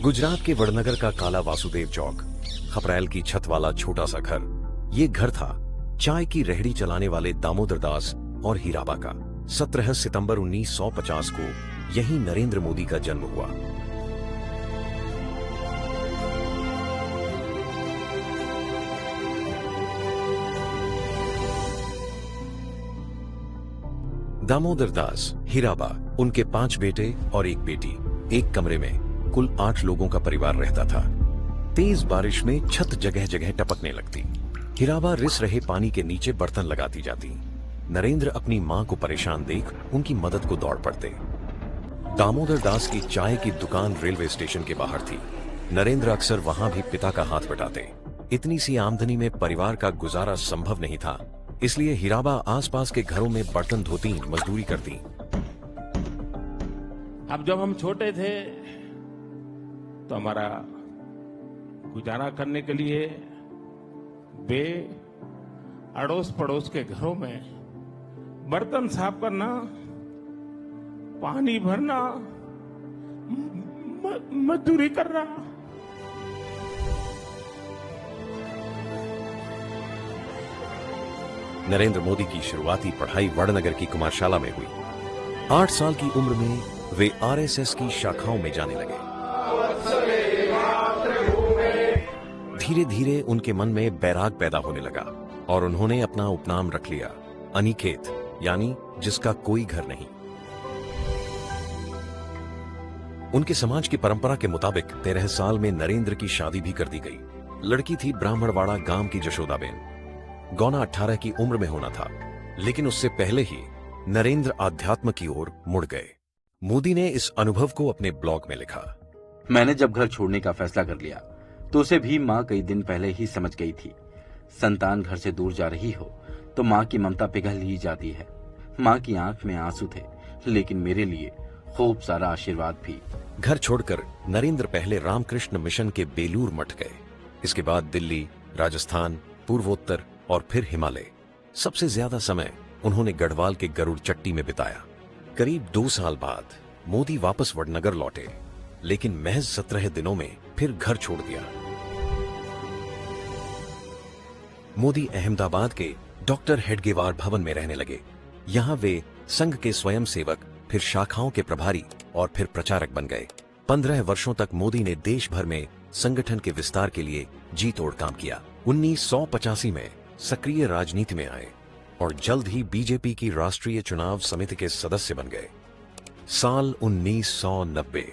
गुजरात के वडनगर का काला वासुदेव चौक, खपरैल की छत वाला छोटा सा घर, ये घर था चाय की रेहड़ी चलाने वाले दामोदर दास और हीराबा का। 17 सितंबर 1950 को यहीं नरेंद्र मोदी का जन्म हुआ। दामोदर दास, हीराबा, उनके 5 बेटे और एक बेटी, एक कमरे में कुल 8 लोगों का परिवार रहता था। तेज बारिश में छत जगह जगह टपकने लगती। हीराबा रिस रहे पानी के नीचे बर्तन लगाती जाती। नरेंद्र अपनी मां को परेशान देख उनकी मदद को दौड़ पड़ते। दामोदर दास की चाय की दुकान रेलवे स्टेशन के बाहर थी। नरेंद्र अक्सर वहां भी पिता का हाथ बटाते। इतनी सी आमदनी में परिवार का गुजारा संभव नहीं था, इसलिए हीराबा आसपास के घरों में बर्तन धोती, मजदूरी करती। अब जब हम छोटे थे तो हमारा गुजारा करने के लिए वे अड़ोस पड़ोस के घरों में बर्तन साफ करना, पानी भरना, मजदूरी करना। नरेंद्र मोदी की शुरुआती पढ़ाई वडनगर की कुमारशाला में हुई। 8 साल की उम्र में वे आरएसएस की शाखाओं में जाने लगे। धीरे धीरे उनके मन में बैराग पैदा होने लगा और उन्होंने अपना उपनाम रख लिया, अनिकेत, यानी जिसका कोई घर नहीं। उनके समाज की परंपरा के मुताबिक 13 साल में नरेंद्र की शादी भी कर दी गई। लड़की थी ब्राह्मणवाड़ा गांव की जशोदाबेन। गौना 18 की उम्र में होना था, लेकिन उससे पहले ही नरेंद्र आध्यात्म की ओर मुड़ गए। मोदी ने इस अनुभव को अपने ब्लॉग में लिखा। मैंने जब घर छोड़ने का फैसला कर लिया तो उसे भी माँ कई दिन पहले ही समझ गई थी। संतान घर से दूर जा रही हो तो माँ की ममता पिघल ही जाती है। माँ की आंख में आंसू थे, लेकिन मेरे लिए खूब सारा आशीर्वाद भी। घर छोड़कर नरेंद्र पहले रामकृष्ण मिशन के बेलूर मठ गए। इसके बाद दिल्ली, राजस्थान, पूर्वोत्तर और फिर हिमालय। सबसे ज्यादा समय उन्होंने गढ़वाल के गरुड़ चट्टी में बिताया। करीब 2 साल बाद मोदी वापस वडनगर लौटे, लेकिन महज 17 दिनों में फिर घर छोड़ दिया। मोदी अहमदाबाद के डॉक्टर हेडगेवार भवन में रहने लगे। यहां वे संघ के स्वयंसेवक, फिर शाखाओं के प्रभारी और फिर प्रचारक बन गए। 15 वर्षों तक मोदी ने देश भर में संगठन के विस्तार के लिए जी तोड़ काम किया। 1985 में सक्रिय राजनीति में आए और जल्द ही बीजेपी की राष्ट्रीय चुनाव समिति के सदस्य बन गए। साल 1990।